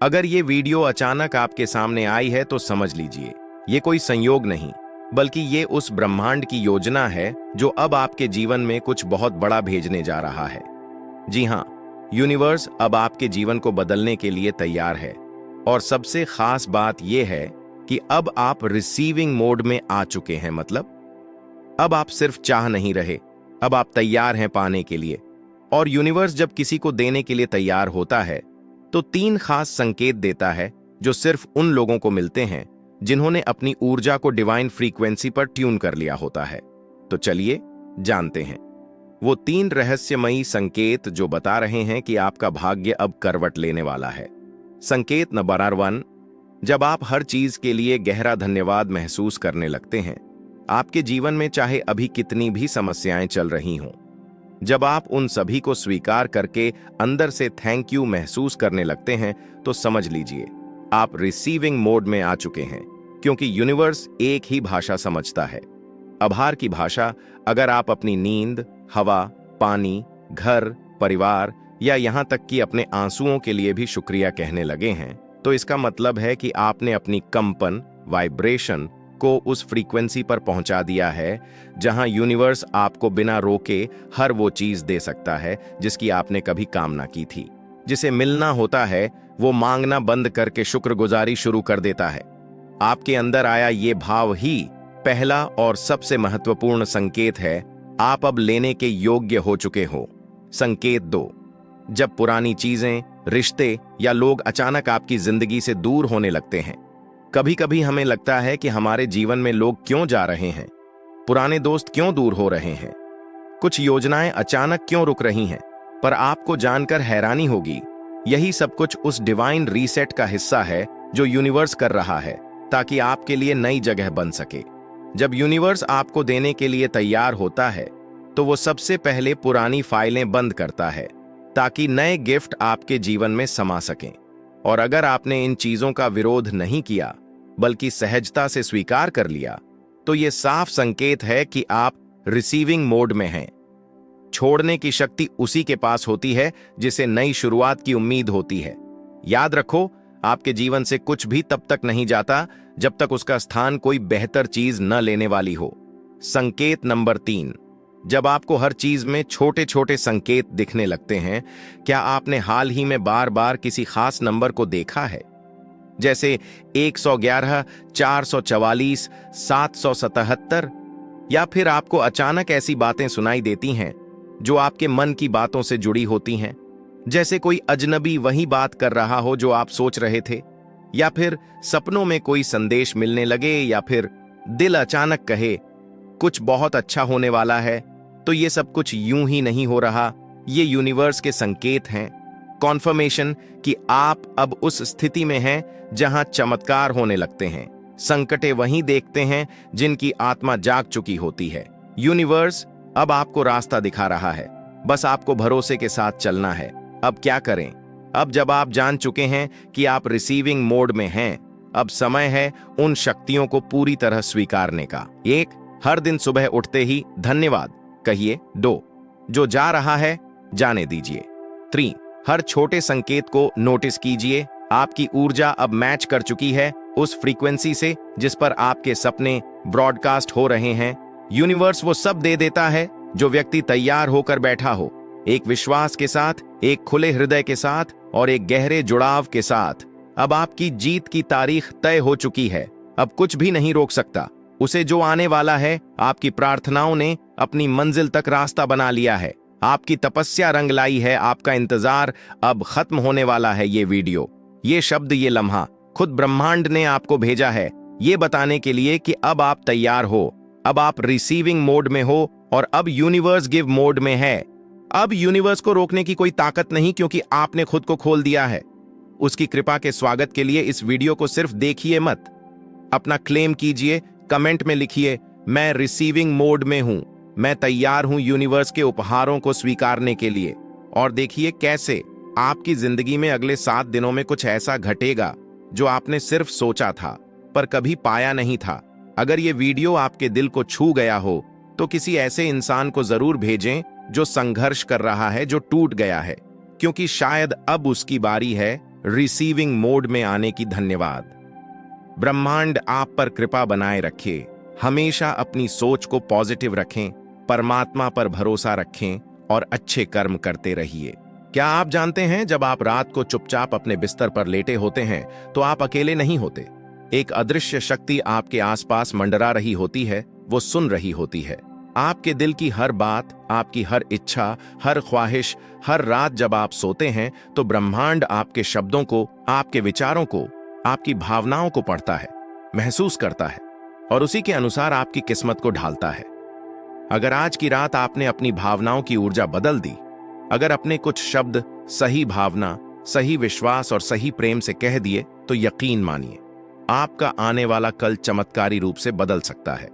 अगर ये वीडियो अचानक आपके सामने आई है तो समझ लीजिए ये कोई संयोग नहीं, बल्कि ये उस ब्रह्मांड की योजना है जो अब आपके जीवन में कुछ बहुत बड़ा भेजने जा रहा है। जी हाँ, यूनिवर्स अब आपके जीवन को बदलने के लिए तैयार है। और सबसे खास बात यह है कि अब आप रिसीविंग मोड में आ चुके हैं। मतलब अब आप सिर्फ चाह नहीं रहे, अब आप तैयार हैं पाने के लिए। और यूनिवर्स जब किसी को देने के लिए तैयार होता है तो 3 खास संकेत देता है जो सिर्फ उन लोगों को मिलते हैं जिन्होंने अपनी ऊर्जा को डिवाइन फ्रीक्वेंसी पर ट्यून कर लिया होता है। तो चलिए जानते हैं वो 3 रहस्यमयी संकेत जो बता रहे हैं कि आपका भाग्य अब करवट लेने वाला है। संकेत नंबर 1, जब आप हर चीज के लिए गहरा धन्यवाद महसूस करने लगते हैं, आपके जीवन में चाहे अभी कितनी भी समस्याएं चल रही हों, जब आप उन सभी को स्वीकार करके अंदर से थैंक यू महसूस करने लगते हैं तो समझ लीजिए आप रिसीविंग मोड में आ चुके हैं। क्योंकि यूनिवर्स एक ही भाषा समझता है, आभार की भाषा। अगर आप अपनी नींद, हवा, पानी, घर, परिवार या यहां तक कि अपने आंसुओं के लिए भी शुक्रिया कहने लगे हैं, तो इसका मतलब है कि आपने अपनी कंपन, वाइब्रेशन को उस फ्रीक्वेंसी पर पहुंचा दिया है जहां यूनिवर्स आपको बिना रोके हर वो चीज दे सकता है जिसकी आपने कभी कामना की थी। जिसे मिलना होता है वो मांगना बंद करके शुक्रगुजारी शुरू कर देता है। आपके अंदर आया ये भाव ही पहला और सबसे महत्वपूर्ण संकेत है। आप अब लेने के योग्य हो चुके हो। संकेत 2, जब पुरानी चीजें, रिश्ते या लोग अचानक आपकी जिंदगी से दूर होने लगते हैं। कभी कभी हमें लगता है कि हमारे जीवन में लोग क्यों जा रहे हैं, पुराने दोस्त क्यों दूर हो रहे हैं, कुछ योजनाएं अचानक क्यों रुक रही हैं। पर आपको जानकर हैरानी होगी, यही सब कुछ उस डिवाइन रीसेट का हिस्सा है जो यूनिवर्स कर रहा है ताकि आपके लिए नई जगह बन सके। जब यूनिवर्स आपको देने के लिए तैयार होता है तो वो सबसे पहले पुरानी फाइलें बंद करता है ताकि नए गिफ्ट आपके जीवन में समा सकें। और अगर आपने इन चीजों का विरोध नहीं किया बल्कि सहजता से स्वीकार कर लिया, तो ये साफ संकेत है कि आप रिसीविंग मोड में हैं। छोड़ने की शक्ति उसी के पास होती है जिसे नई शुरुआत की उम्मीद होती है। याद रखो, आपके जीवन से कुछ भी तब तक नहीं जाता जब तक उसका स्थान कोई बेहतर चीज न लेने वाली हो। संकेत नंबर 3, जब आपको हर चीज में छोटे छोटे संकेत दिखने लगते हैं। क्या आपने हाल ही में बार बार किसी खास नंबर को देखा है, जैसे 111, 444, 777? या फिर आपको अचानक ऐसी बातें सुनाई देती हैं जो आपके मन की बातों से जुड़ी होती हैं, जैसे कोई अजनबी वही बात कर रहा हो जो आप सोच रहे थे, या फिर सपनों में कोई संदेश मिलने लगे, या फिर दिल अचानक कहे कुछ बहुत अच्छा होने वाला है? तो ये सब कुछ यूं ही नहीं हो रहा, ये यूनिवर्स के संकेत हैं, कॉन्फर्मेशन कि आप अब उस स्थिति में हैं जहां चमत्कार होने लगते हैं। संकटें वहीं देखते हैं जिनकी आत्मा जाग चुकी होती है। यूनिवर्स अब आपको रास्ता दिखा रहा है, बस आपको भरोसे के साथ चलना है। अब क्या करें? अब जब आप जान चुके हैं कि आप रिसीविंग मोड में हैं, अब समय है उन शक्तियों को पूरी तरह स्वीकारने का। 1, हर दिन सुबह उठते ही धन्यवाद कहिए। 2, जो जा रहा है जाने दीजिए। 3, हर छोटे संकेत को नोटिस कीजिए। आपकी ऊर्जा अब मैच कर चुकी है उस फ्रीक्वेंसी से जिस पर आपके सपने ब्रॉडकास्ट हो रहे हैं। यूनिवर्स वो सब दे देता है जो व्यक्ति तैयार होकर बैठा हो, एक विश्वास के साथ, एक खुले हृदय के साथ और एक गहरे जुड़ाव के साथ। अब आपकी जीत की तारीख तय हो चुकी है, अब कुछ भी नहीं रोक सकता उसे जो आने वाला है। आपकी प्रार्थनाओं ने अपनी मंजिल तक रास्ता बना लिया है, आपकी तपस्या रंग लाई है, आपका इंतजार अब खत्म होने वाला है। ये वीडियो, ये शब्द, ये लम्हा खुद ब्रह्मांड ने आपको भेजा है ये बताने के लिए कि अब आप तैयार हो, अब आप रिसीविंग मोड में हो और अब यूनिवर्स गिव मोड में है। अब यूनिवर्स को रोकने की कोई ताकत नहीं, क्योंकि आपने खुद को खोल दिया है। उसकी कृपा के स्वागत के लिए इस वीडियो को सिर्फ देखिए मत, अपना क्लेम कीजिए। कमेंट में लिखिए, मैं रिसीविंग मोड में हूं, मैं तैयार हूं यूनिवर्स के उपहारों को स्वीकारने के लिए। और देखिए कैसे आपकी जिंदगी में अगले 7 दिनों में कुछ ऐसा घटेगा जो आपने सिर्फ सोचा था पर कभी पाया नहीं था। अगर ये वीडियो आपके दिल को छू गया हो तो किसी ऐसे इंसान को जरूर भेजें जो संघर्ष कर रहा है, जो टूट गया है, क्योंकि शायद अब उसकी बारी है रिसीविंग मोड में आने की धन्यवाद। ब्रह्मांड आप पर कृपा बनाए रखे। हमेशा अपनी सोच को पॉजिटिव रखें, परमात्मा पर भरोसा रखें और अच्छे कर्म करते रहिए। क्या आप जानते हैं, जब आप रात को चुपचाप अपने बिस्तर पर लेटे होते हैं तो आप अकेले नहीं होते। एक अदृश्य शक्ति आपके आसपास मंडरा रही होती है, वो सुन रही होती है आपके दिल की हर बात, आपकी हर इच्छा, हर ख्वाहिश। हर रात जब आप सोते हैं तो ब्रह्मांड आपके शब्दों को, आपके विचारों को, आपकी भावनाओं को पढ़ता है, महसूस करता है और उसी के अनुसार आपकी किस्मत को ढालता है। अगर आज की रात आपने अपनी भावनाओं की ऊर्जा बदल दी, अगर अपने कुछ शब्द सही भावना, सही विश्वास और सही प्रेम से कह दिए, तो यकीन मानिए आपका आने वाला कल चमत्कारी रूप से बदल सकता है।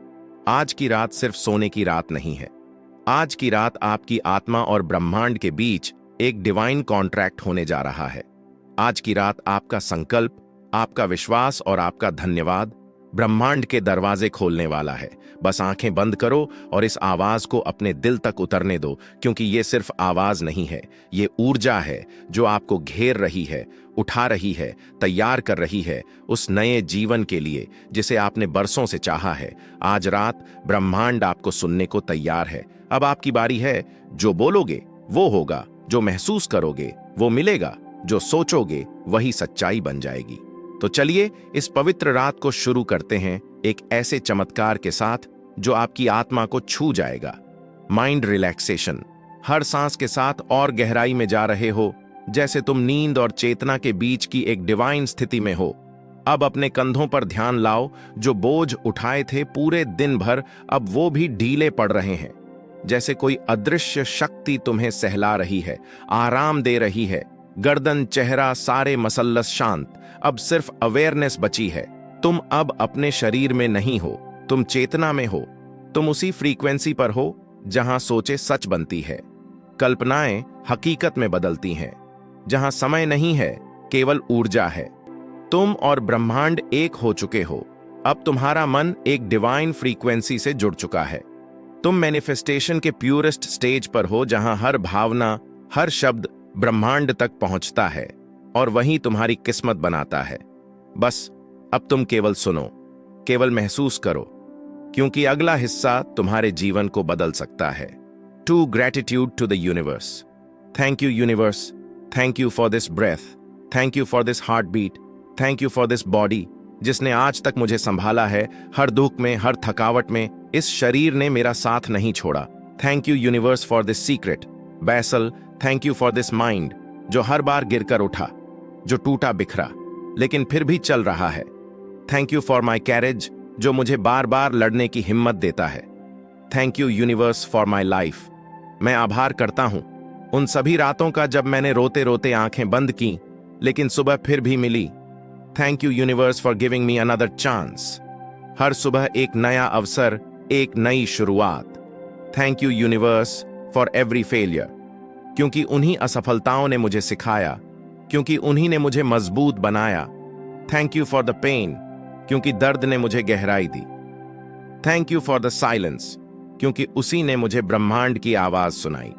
आज की रात सिर्फ सोने की रात नहीं है। आज की रात आपकी आत्मा और ब्रह्मांड के बीच एक डिवाइन कॉन्ट्रैक्ट होने जा रहा है। आज की रात आपका संकल्प, आपका विश्वास और आपका धन्यवाद ब्रह्मांड के दरवाजे खोलने वाला है। बस आंखें बंद करो और इस आवाज को अपने दिल तक उतरने दो, क्योंकि ये सिर्फ आवाज नहीं है, ये ऊर्जा है जो आपको घेर रही है, उठा रही है, तैयार कर रही है उस नए जीवन के लिए जिसे आपने बरसों से चाहा है। आज रात ब्रह्मांड आपको सुनने को तैयार है। अब आपकी बारी है। जो बोलोगे वो होगा, जो महसूस करोगे वो मिलेगा, जो सोचोगे वही सच्चाई बन जाएगी। तो चलिए इस पवित्र रात को शुरू करते हैं एक ऐसे चमत्कार के साथ जो आपकी आत्मा को छू जाएगा। Mind relaxation. हर सांस के साथ और गहराई में जा रहे हो, जैसे तुम नींद और चेतना के बीच की एक डिवाइन स्थिति में हो। अब अपने कंधों पर ध्यान लाओ। जो बोझ उठाए थे पूरे दिन भर, अब वो भी ढीले पड़ रहे हैं। जैसे कोई अदृश्य शक्ति तुम्हें सहला रही है, आराम दे रही है। गर्दन, चेहरा, सारे मसल्लस शांत। अब सिर्फ अवेयरनेस बची है। तुम अब अपने शरीर में नहीं हो, तुम चेतना में हो। तुम उसी फ्रीक्वेंसी पर हो जहां सोचे सच बनती है, कल्पनाएं हकीकत में बदलती हैं, जहां समय नहीं है, केवल ऊर्जा है। तुम और ब्रह्मांड एक हो चुके हो। अब तुम्हारा मन एक डिवाइन फ्रीक्वेंसी से जुड़ चुका है। तुम मैनिफेस्टेशन के प्यूरेस्ट स्टेज पर हो, जहां हर भावना, हर शब्द ब्रह्मांड तक पहुंचता है और वहीं तुम्हारी किस्मत बनाता है। बस अब तुम केवल सुनो, केवल महसूस करो, क्योंकि अगला हिस्सा तुम्हारे जीवन को बदल सकता है। To gratitude to the universe. Thank you universe, thank you for this breath, thank you for this heart beat, thank you for this body जिसने आज तक मुझे संभाला है। हर दुख में, हर थकावट में इस शरीर ने मेरा साथ नहीं छोड़ा। Thank you universe for this secret बैसल। Thank you for this mind जो हर बार गिरकर उठा, जो टूटा बिखरा लेकिन फिर भी चल रहा है। Thank you for my carriage जो मुझे बार बार लड़ने की हिम्मत देता है। Thank you universe for my life. मैं आभार करता हूं उन सभी रातों का जब मैंने रोते रोते आंखें बंद की, लेकिन सुबह फिर भी मिली। Thank you universe for giving me another chance. हर सुबह एक नया अवसर, एक नई शुरुआत। Thank you universe for every failure, क्योंकि उन्हीं असफलताओं ने मुझे सिखाया, क्योंकि उन्हीं ने मुझे मजबूत बनाया। Thank you for the pain, क्योंकि दर्द ने मुझे गहराई दी। Thank you for the silence, क्योंकि उसी ने मुझे ब्रह्मांड की आवाज सुनाई।